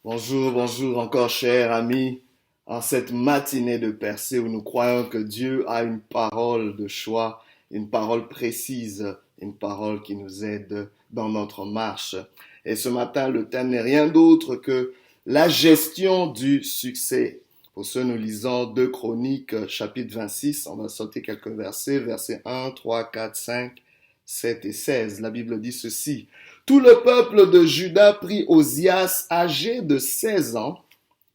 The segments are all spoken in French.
Bonjour, bonjour encore chers amis. En cette matinée de percée où nous croyons que Dieu a une parole de choix, une parole précise, une parole qui nous aide dans notre marche. Et ce matin, le thème n'est rien d'autre que la gestion du succès. Pour ce, nous lisons 2 Chroniques, chapitre 26. On va sauter quelques versets 1, 3, 4, 5, 7 et 16. La Bible dit ceci. Tout le peuple de Juda prit Osias, âgé de 16 ans,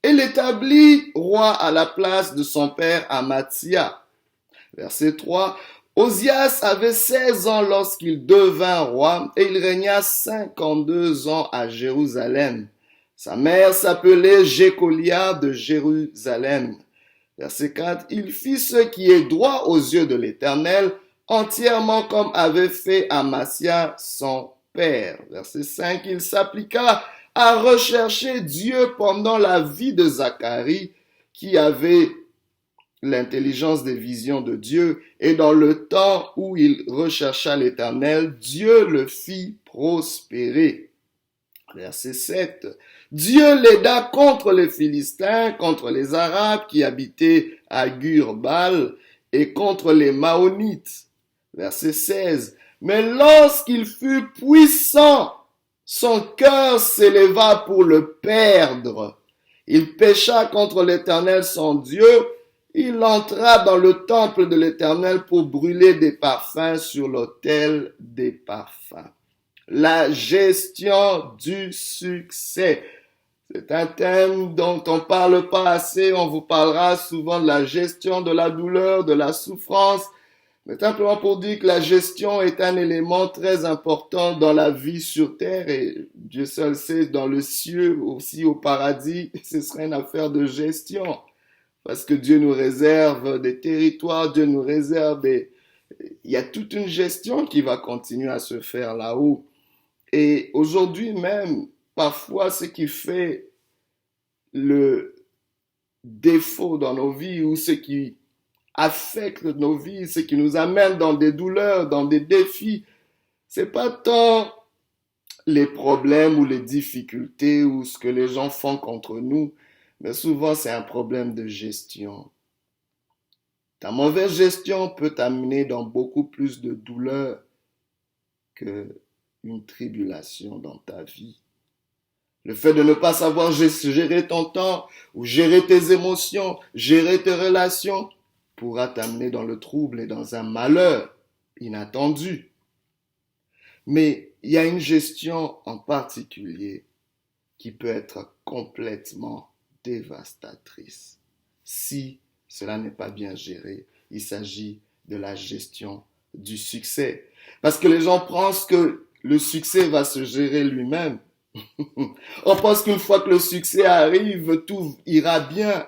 et l'établit roi à la place de son père Amathia. Verset 3. Osias avait 16 ans lorsqu'il devint roi, et il régna 52 ans à Jérusalem. Sa mère s'appelait Jécolia de Jérusalem. Verset 4. Il fit ce qui est droit aux yeux de l'Éternel, entièrement comme avait fait Amathia son père. Verset 5. Il s'appliqua à rechercher Dieu pendant la vie de Zacharie, qui avait l'intelligence des visions de Dieu, et dans le temps où il rechercha l'Éternel, Dieu le fit prospérer. Verset 7. Dieu l'aida contre les Philistins, contre les Arabes qui habitaient à Gur-Bal et contre les Maonites. Verset 16. Mais lorsqu'il fut puissant, son cœur s'éleva pour le perdre. Il pécha contre l'Éternel son Dieu. Il entra dans le temple de l'Éternel pour brûler des parfums sur l'autel des parfums. La gestion du succès. C'est un thème dont on ne parle pas assez. On vous parlera souvent de la gestion de la douleur, de la souffrance. Mais simplement pour dire que la gestion est un élément très important dans la vie sur terre et Dieu seul sait, dans le ciel, aussi au paradis, ce serait une affaire de gestion. Parce que Dieu nous réserve des territoires, Dieu nous réserve des... Il y a toute une gestion qui va continuer à se faire là-haut. Et aujourd'hui même, parfois, ce qui fait le défaut dans nos vies ou ce qui affecte nos vies, ce qui nous amène dans des douleurs, dans des défis, c'est pas tant les problèmes ou les difficultés ou ce que les gens font contre nous, mais souvent c'est un problème de gestion. Ta mauvaise gestion peut t'amener dans beaucoup plus de douleur qu'une tribulation dans ta vie. Le fait de ne pas savoir gérer ton temps ou gérer tes émotions, gérer tes relations, pourra t'amener dans le trouble et dans un malheur inattendu. Mais il y a une gestion en particulier qui peut être complètement dévastatrice. Si cela n'est pas bien géré, il s'agit de la gestion du succès. Parce que les gens pensent que le succès va se gérer lui-même. On pense qu'une fois que le succès arrive, tout ira bien.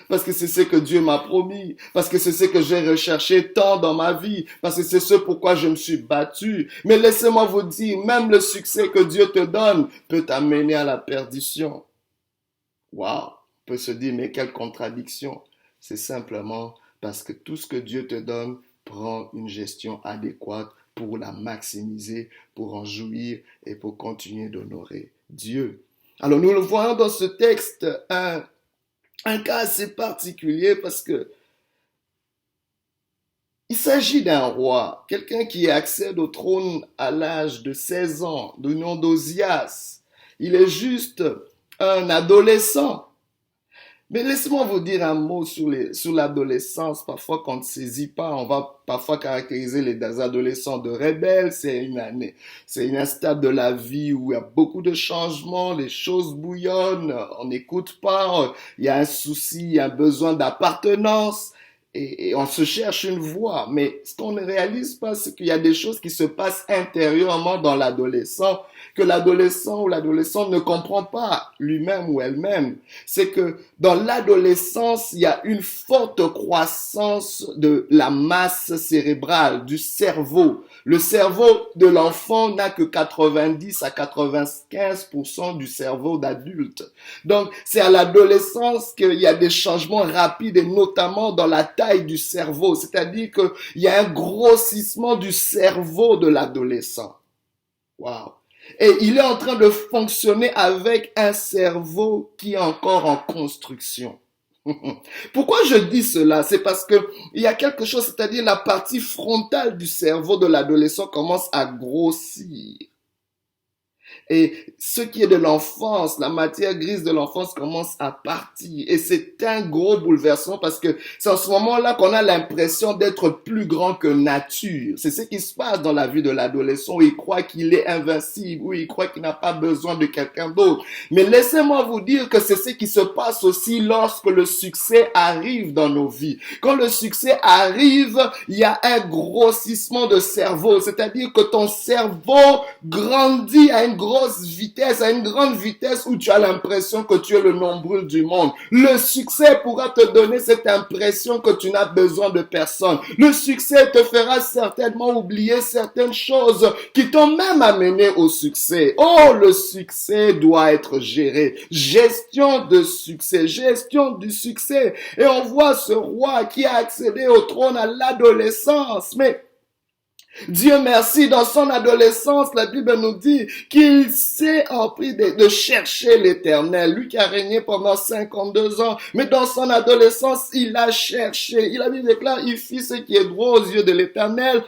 Parce que c'est ce que Dieu m'a promis, parce que c'est ce que j'ai recherché tant dans ma vie, parce que c'est ce pourquoi je me suis battu. Mais laissez-moi vous dire, même le succès que Dieu te donne peut t'amener à la perdition. Waouh, on peut se dire, mais quelle contradiction. C'est simplement parce que tout ce que Dieu te donne prend une gestion adéquate pour la maximiser, pour en jouir et pour continuer d'honorer Dieu. Alors nous le voyons dans ce texte, un cas assez particulier parce que il s'agit d'un roi, quelqu'un qui accède au trône à l'âge de 16 ans, du nom d'Osias. Il est juste un adolescent. Mais laissez-moi vous dire un mot sur l'adolescence. Parfois, qu'on ne saisit pas, on va parfois caractériser les adolescents de rebelles. C'est une stade de la vie où il y a beaucoup de changements, les choses bouillonnent, on n'écoute pas, il y a un souci, un besoin d'appartenance. Et on se cherche une voie, mais ce qu'on ne réalise pas, c'est qu'il y a des choses qui se passent intérieurement dans l'adolescent, que l'adolescent ou l'adolescente ne comprend pas lui-même ou elle-même. C'est que dans l'adolescence, il y a une forte croissance de la masse cérébrale, du cerveau. Le cerveau de l'enfant n'a que 90 à 95% du cerveau d'adulte. Donc, c'est à l'adolescence qu'il y a des changements rapides et notamment dans la taille du cerveau. C'est-à-dire qu'il y a un grossissement du cerveau de l'adolescent. Waouh! Et il est en train de fonctionner avec un cerveau qui est encore en construction. Pourquoi je dis cela? C'est parce que il y a quelque chose, c'est-à-dire la partie frontale du cerveau de l'adolescent commence à grossir. Et ce qui est de l'enfance, la matière grise de l'enfance commence à partir. Et c'est un gros bouleversement parce que c'est en ce moment-là qu'on a l'impression d'être plus grand que nature. C'est ce qui se passe dans la vie de l'adolescent où il croit qu'il est invincible, où il croit qu'il n'a pas besoin de quelqu'un d'autre. Mais laissez-moi vous dire que c'est ce qui se passe aussi lorsque le succès arrive dans nos vies. Quand le succès arrive, il y a un grossissement de cerveau. C'est-à-dire que ton cerveau grandit à une grosse vitesse, à une grande vitesse où tu as l'impression que tu es le nombril du monde. Le succès pourra te donner cette impression que tu n'as besoin de personne. Le succès te fera certainement oublier certaines choses qui t'ont même amené au succès. Oh, le succès doit être géré. Gestion de succès, gestion du succès. Et on voit ce roi qui a accédé au trône à l'adolescence. Mais Dieu merci, dans son adolescence, la Bible nous dit qu'il s'est appris de chercher l'Éternel. Lui qui a régné pendant 52 ans, mais dans son adolescence, il a cherché. La Bible déclare, il fit ce qui est droit aux yeux de l'Éternel,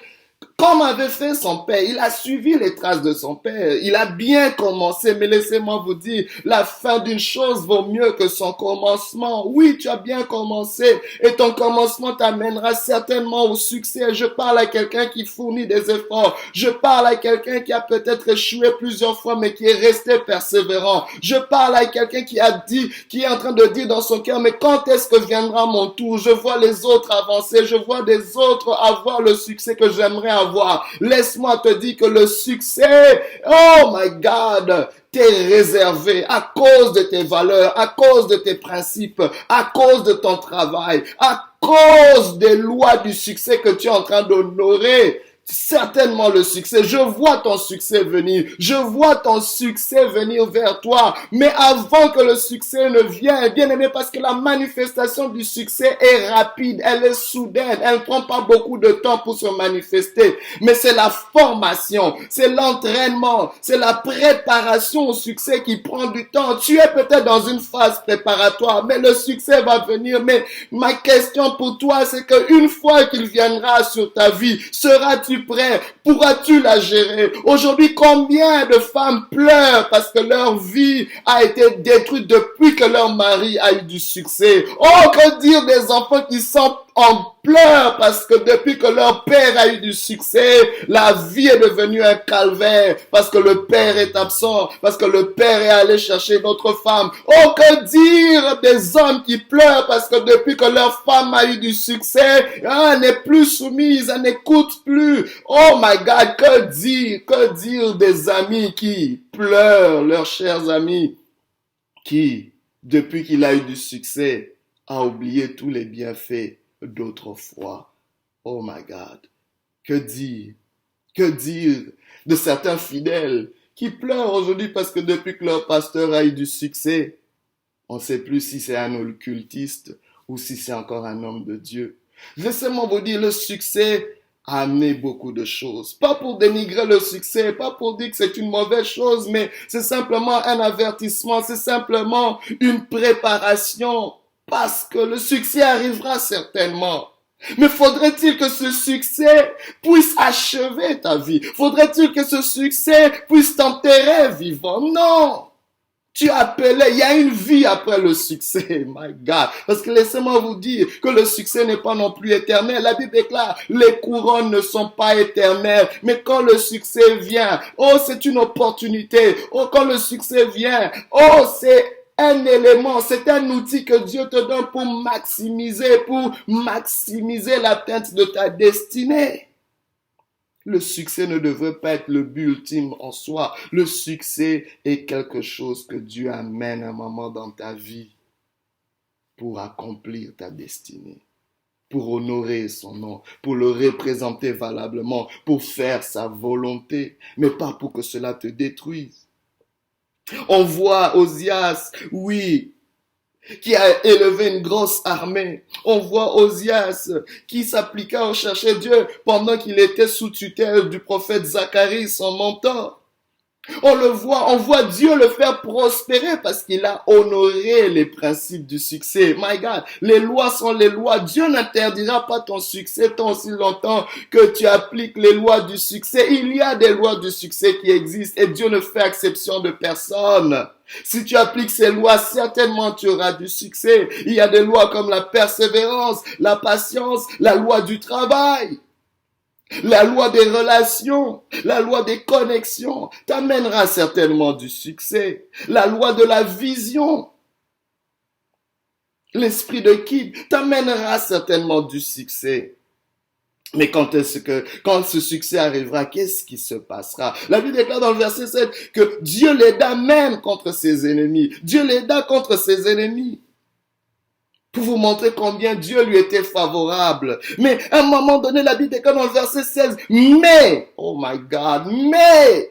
comme avait fait son père. Il a suivi les traces de son père. Il a bien commencé, mais laissez-moi vous dire, la fin d'une chose vaut mieux que son commencement. Oui, tu as bien commencé et ton commencement t'amènera certainement au succès. Je parle à quelqu'un qui fournit des efforts. Je parle à quelqu'un qui a peut-être échoué plusieurs fois, mais qui est resté persévérant. Je parle à quelqu'un qui est en train de dire dans son cœur, mais quand est-ce que viendra mon tour? Je vois les autres avancer. Je vois des autres avoir le succès que j'aimerais avoir. Laisse-moi te dire que le succès, oh my God, t'es réservé à cause de tes valeurs, à cause de tes principes, à cause de ton travail, à cause des lois du succès que tu es en train d'honorer. Certainement le succès. Je vois ton succès venir. Je vois ton succès venir vers toi. Mais avant que le succès ne vienne, bien aimé, parce que la manifestation du succès est rapide, elle est soudaine, elle ne prend pas beaucoup de temps pour se manifester. Mais c'est la formation, c'est l'entraînement, c'est la préparation au succès qui prend du temps. Tu es peut-être dans une phase préparatoire, mais le succès va venir. Mais ma question pour toi, c'est qu'une fois qu'il viendra sur ta vie, seras-tu prêt? Pourras-tu la gérer? Aujourd'hui, combien de femmes pleurent parce que leur vie a été détruite depuis que leur mari a eu du succès? Oh, que dire des enfants qui sont en pleurs parce que depuis que leur père a eu du succès, la vie est devenue un calvaire parce que le père est absent, parce que le père est allé chercher d'autres femmes. Oh, que dire des hommes qui pleurent parce que depuis que leur femme a eu du succès, elle n'est plus soumise, elle n'écoute plus. Oh my God, que dire des amis qui pleurent, leurs chers amis, qui, depuis qu'il a eu du succès, a oublié tous les bienfaits d'autrefois. Oh my God. Que dire? Que dire de certains fidèles qui pleurent aujourd'hui parce que depuis que leur pasteur a eu du succès, on ne sait plus si c'est un occultiste ou si c'est encore un homme de Dieu. Laissez-moi vous dire, le succès a amené beaucoup de choses. Pas pour dénigrer le succès, pas pour dire que c'est une mauvaise chose, mais c'est simplement un avertissement, c'est simplement une préparation parce que le succès arrivera certainement. Mais faudrait-il que ce succès puisse achever ta vie? Faudrait-il que ce succès puisse t'enterrer vivant? Non! Tu es appelé, il y a une vie après le succès, my God. Parce que laissez-moi vous dire que le succès n'est pas non plus éternel. La Bible déclare, les couronnes ne sont pas éternelles. Mais quand le succès vient, oh, c'est une opportunité. Oh, quand le succès vient, oh, c'est un élément, c'est un outil que Dieu te donne pour maximiser l'atteinte de ta destinée. Le succès ne devrait pas être le but ultime en soi. Le succès est quelque chose que Dieu amène un moment dans ta vie pour accomplir ta destinée, pour honorer son nom, pour le représenter valablement, pour faire sa volonté, mais pas pour que cela te détruise. On voit Osias, oui, qui a élevé une grosse armée. On voit Osias qui s'appliqua à chercher Dieu pendant qu'il était sous tutelle du prophète Zacharie, son mentor. On voit Dieu le faire prospérer parce qu'il a honoré les principes du succès. My God, les lois sont les lois. Dieu n'interdira pas ton succès tant aussi longtemps que tu appliques les lois du succès. Il y a des lois du succès qui existent et Dieu ne fait exception de personne. Si tu appliques ces lois, certainement tu auras du succès. Il y a des lois comme la persévérance, la patience, la loi du travail. La loi des relations, la loi des connexions t'amènera certainement du succès. La loi de la vision, l'esprit de qui t'amènera certainement du succès. Mais quand ce succès arrivera, qu'est-ce qui se passera? La Bible déclare dans le verset 7 que Dieu l'aida même contre ses ennemis. Dieu l'aida contre ses ennemis. Pour vous montrer combien Dieu lui était favorable. Mais à un moment donné, la Bible déclare dans le verset 16, mais, oh my God, mais,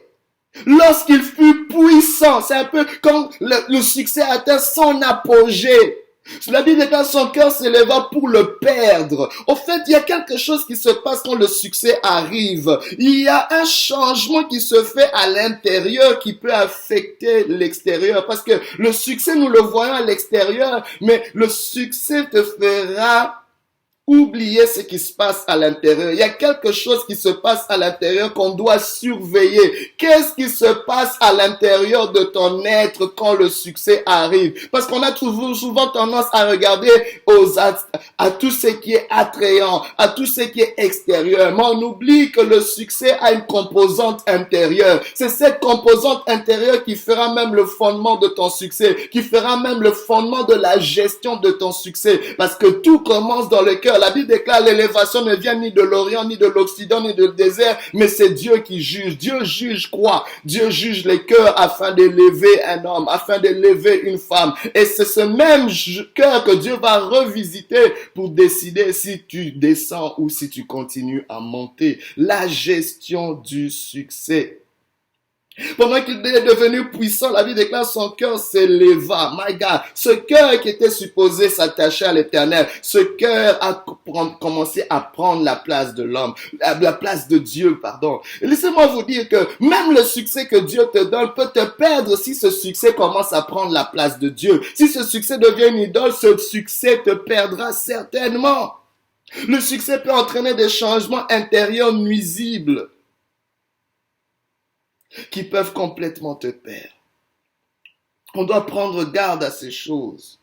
lorsqu'il fut puissant, c'est un peu quand le succès atteint son apogée. La Bible déclare son cœur s'éleva pour le perdre. Au fait, il y a quelque chose qui se passe quand le succès arrive. Il y a un changement qui se fait à l'intérieur qui peut affecter l'extérieur. Parce que le succès, nous le voyons à l'extérieur, mais le succès te fera oublier ce qui se passe à l'intérieur. Il y a quelque chose qui se passe à l'intérieur qu'on doit surveiller. Qu'est-ce qui se passe à l'intérieur de ton être quand le succès arrive? Parce qu'on a souvent tendance à regarder à tout ce qui est attrayant, à tout ce qui est extérieur. Mais on oublie que le succès a une composante intérieure. C'est cette composante intérieure qui fera même le fondement de ton succès, qui fera même le fondement de la gestion de ton succès. Parce que tout commence dans le cœur. La Bible déclare l'élévation ne vient ni de l'Orient, ni de l'Occident, ni du désert, mais c'est Dieu qui juge. Dieu juge quoi? Dieu juge les cœurs afin d'élever un homme, afin d'élever une femme. Et c'est ce même cœur que Dieu va revisiter pour décider si tu descends ou si tu continues à monter. La gestion du succès. Pendant qu'il est devenu puissant, la Bible déclare son cœur s'éleva. My God, ce cœur qui était supposé s'attacher à l'Éternel, ce cœur a commencé à prendre la place de l'homme, la place de Dieu, pardon. Et laissez-moi vous dire que même le succès que Dieu te donne peut te perdre si ce succès commence à prendre la place de Dieu. Si ce succès devient une idole, ce succès te perdra certainement. Le succès peut entraîner des changements intérieurs nuisibles qui peuvent complètement te perdre. On doit prendre garde à ces choses.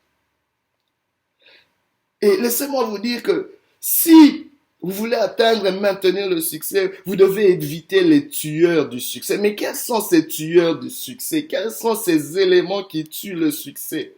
Et laissez-moi vous dire que si vous voulez atteindre et maintenir le succès, vous devez éviter les tueurs du succès. Mais quels sont ces tueurs du succès? Quels sont ces éléments qui tuent le succès?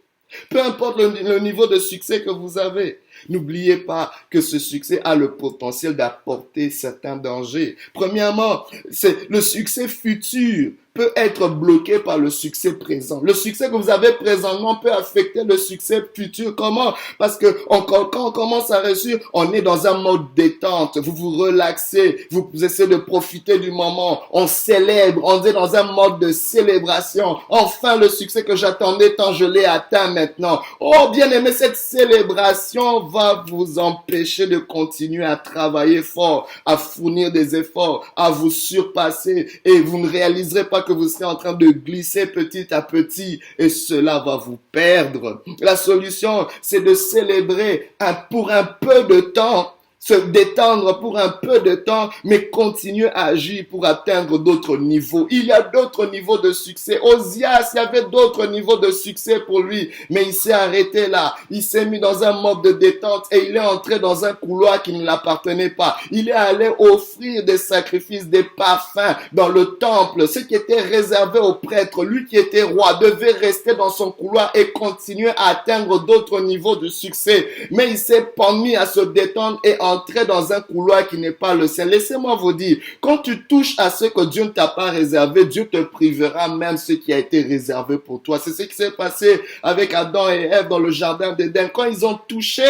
Peu importe le niveau de succès que vous avez, n'oubliez pas que ce succès a le potentiel d'apporter certains dangers. Premièrement, c'est le succès futur peut être bloqué par le succès présent. Le succès que vous avez présentement peut affecter le succès futur. Comment? Parce que quand on commence à réussir, on est dans un mode détente. Vous vous relaxez, vous essayez de profiter du moment. On célèbre, on est dans un mode de célébration. Enfin, le succès que j'attendais tant, je l'ai atteint maintenant. Oh, bien aimé, cette célébration va vous empêcher de continuer à travailler fort, à fournir des efforts, à vous surpasser et vous ne réaliserez pas que vous serez en train de glisser petit à petit et cela va vous perdre. La solution, c'est de célébrer pour un peu de temps, se détendre pour un peu de temps, mais continuer à agir pour atteindre d'autres niveaux. Il y a d'autres niveaux de succès. Osias, il y avait d'autres niveaux de succès pour lui, mais il s'est arrêté là. Il s'est mis dans un mode de détente et il est entré dans un couloir qui ne l'appartenait pas. Il est allé offrir des sacrifices, des parfums dans le temple. Ce qui était réservé aux prêtres, lui qui était roi, devait rester dans son couloir et continuer à atteindre d'autres niveaux de succès. Mais il s'est pas mis à se détendre et entrer dans un couloir qui n'est pas le sien. Laissez-moi vous dire, quand tu touches à ce que Dieu ne t'a pas réservé, Dieu te privera même ce qui a été réservé pour toi. C'est ce qui s'est passé avec Adam et Ève dans le jardin d'Éden. Quand ils ont touché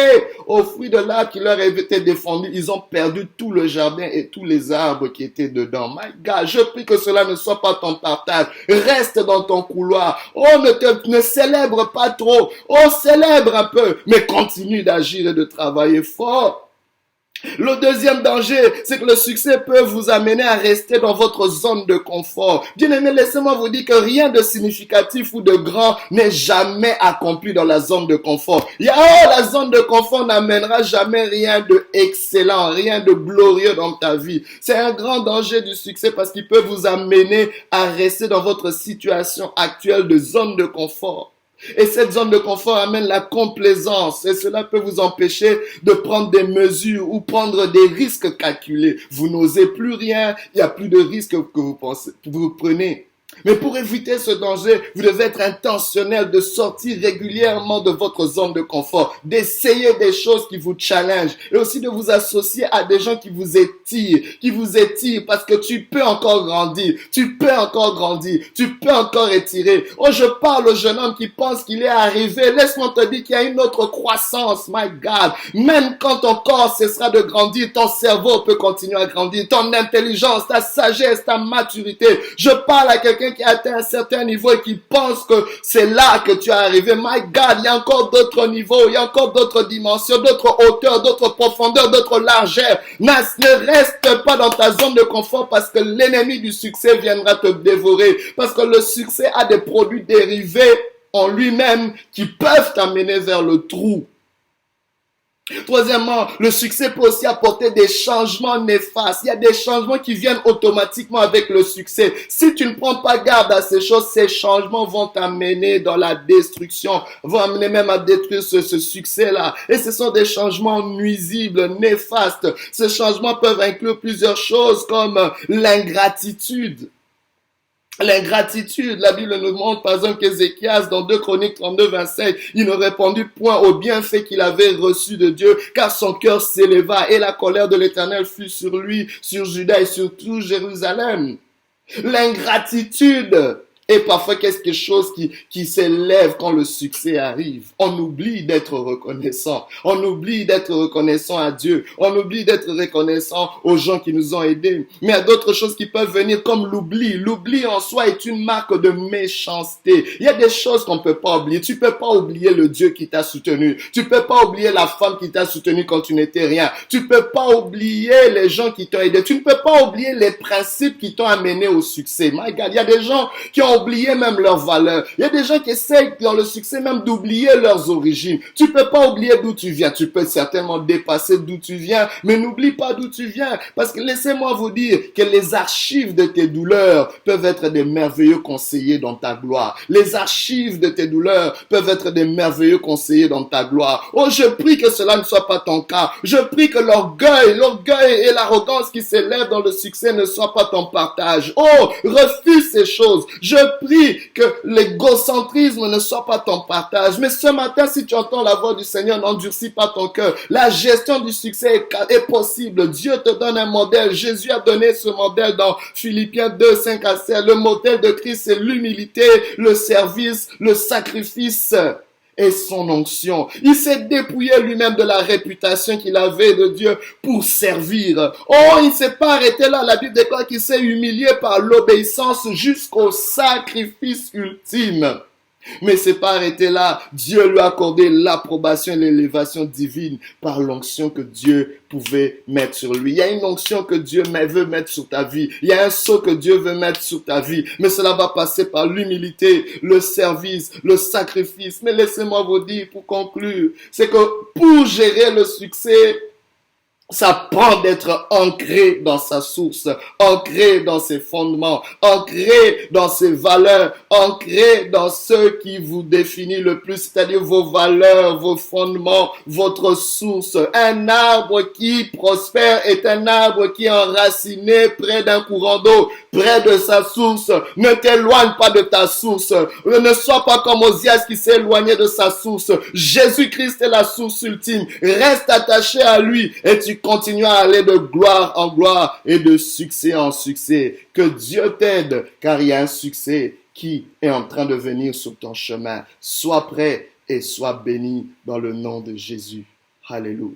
au fruit de l'arbre qui leur avait été défendu, ils ont perdu tout le jardin et tous les arbres qui étaient dedans. My God, je prie que cela ne soit pas ton partage. Reste dans ton couloir. Oh, ne célèbre pas trop. Oh, célèbre un peu, mais continue d'agir et de travailler fort. Le deuxième danger, c'est que le succès peut vous amener à rester dans votre zone de confort. Bien-aimés, laissez-moi vous dire que rien de significatif ou de grand n'est jamais accompli dans la zone de confort. La zone de confort n'amènera jamais rien de excellent, rien de glorieux dans ta vie. C'est un grand danger du succès parce qu'il peut vous amener à rester dans votre situation actuelle de zone de confort. Et cette zone de confort amène la complaisance et cela peut vous empêcher de prendre des mesures ou prendre des risques calculés. Vous n'osez plus rien, il n'y a plus de risques que vous prenez. Mais pour éviter ce danger, vous devez être intentionnel de sortir régulièrement de votre zone de confort, d'essayer des choses qui vous challengent et aussi de vous associer à des gens qui vous étirent parce que tu peux encore grandir, tu peux encore étirer. Oh, je parle au jeune homme qui pense qu'il est arrivé. Laisse-moi te dire qu'il y a une autre croissance, my God. Même quand ton corps cessera de grandir, ton cerveau peut continuer à grandir, ton intelligence, ta sagesse, ta maturité. Je parle à quelqu'un qui a atteint un certain niveau et qui pense que c'est là que tu es arrivé. My God, il y a encore d'autres niveaux, il y a encore d'autres dimensions, d'autres hauteurs, d'autres profondeurs, d'autres largeurs. Ne reste pas dans ta zone de confort parce que l'ennemi du succès viendra te dévorer. Parce que le succès a des produits dérivés en lui-même qui peuvent t'amener vers le trou. Troisièmement, le succès peut aussi apporter des changements néfastes. Il y a des changements qui viennent automatiquement avec le succès. Si tu ne prends pas garde à ces choses, ces changements vont t'amener dans la destruction, vont amener même à détruire ce succès-là. Et ce sont des changements nuisibles, néfastes. Ces changements peuvent inclure plusieurs choses comme l'ingratitude. L'ingratitude, la Bible nous montre par exemple qu'Ézéchias dans 2 Chroniques 32, 25, il ne répondit point aux bienfaits qu'il avait reçus de Dieu, car son cœur s'éleva et la colère de l'Éternel fut sur lui, sur Juda et sur tout Jérusalem. L'ingratitude est parfois quelque chose qui s'élève quand le succès arrive. On oublie d'être reconnaissant. On oublie d'être reconnaissant à Dieu. On oublie d'être reconnaissant aux gens qui nous ont aidés. Mais il y a d'autres choses qui peuvent venir comme l'oubli. L'oubli en soi est une marque de méchanceté. Il y a des choses qu'on ne peut pas oublier. Tu ne peux pas oublier le Dieu qui t'a soutenu. Tu ne peux pas oublier la femme qui t'a soutenu quand tu n'étais rien. Tu ne peux pas oublier les gens qui t'ont aidé. Tu ne peux pas oublier les principes qui t'ont amené au succès. My God, il y a des gens qui ont oublié même leurs valeurs. Il y a des gens qui essayent dans le succès même d'oublier leurs origines. Tu peux pas oublier d'où tu viens. Tu peux certainement dépasser d'où tu viens, mais n'oublie pas d'où tu viens. Parce que laissez-moi vous dire que les archives de tes douleurs peuvent être des merveilleux conseillers dans ta gloire. Les archives de tes douleurs peuvent être des merveilleux conseillers dans ta gloire. Oh, je prie que cela ne soit pas ton cas. Je prie que l'orgueil et l'arrogance qui s'élèvent dans le succès ne soient pas ton partage. Oh, refuse ces choses. Je prie que l'égocentrisme ne soit pas ton partage. Mais ce matin, si tu entends la voix du Seigneur, n'endurcis pas ton cœur. La gestion du succès est possible. Dieu te donne un modèle. Jésus a donné ce modèle dans Philippiens 2, 5 à 7. Le modèle de Christ, c'est l'humilité, le service, le sacrifice et son onction. Il s'est dépouillé lui-même de la réputation qu'il avait de Dieu pour servir. Oh, il ne s'est pas arrêté là. La Bible déclare qu'il s'est humilié par l'obéissance jusqu'au sacrifice ultime. Mais c'est pas arrêté là. Dieu lui a accordé l'approbation et l'élévation divine par l'onction que Dieu pouvait mettre sur lui. Il y a une onction que Dieu veut mettre sur ta vie. Il y a un sceau que Dieu veut mettre sur ta vie. Mais cela va passer par l'humilité, le service, le sacrifice. Mais laissez-moi vous dire pour conclure, c'est que pour gérer le succès, ça prend d'être ancré dans sa source, ancré dans ses fondements, ancré dans ses valeurs, ancré dans ce qui vous définit le plus, c'est-à-dire vos valeurs, vos fondements, votre source. Un arbre qui prospère est un arbre qui est enraciné près d'un courant d'eau, près de sa source. Ne t'éloigne pas de ta source. Ne sois pas comme Osias qui s'est éloigné de sa source. Jésus-Christ est la source ultime. Reste attaché à lui et tu continues à aller de gloire en gloire et de succès en succès. Que Dieu t'aide, car il y a un succès qui est en train de venir sur ton chemin. Sois prêt et sois béni dans le nom de Jésus. Alléluia.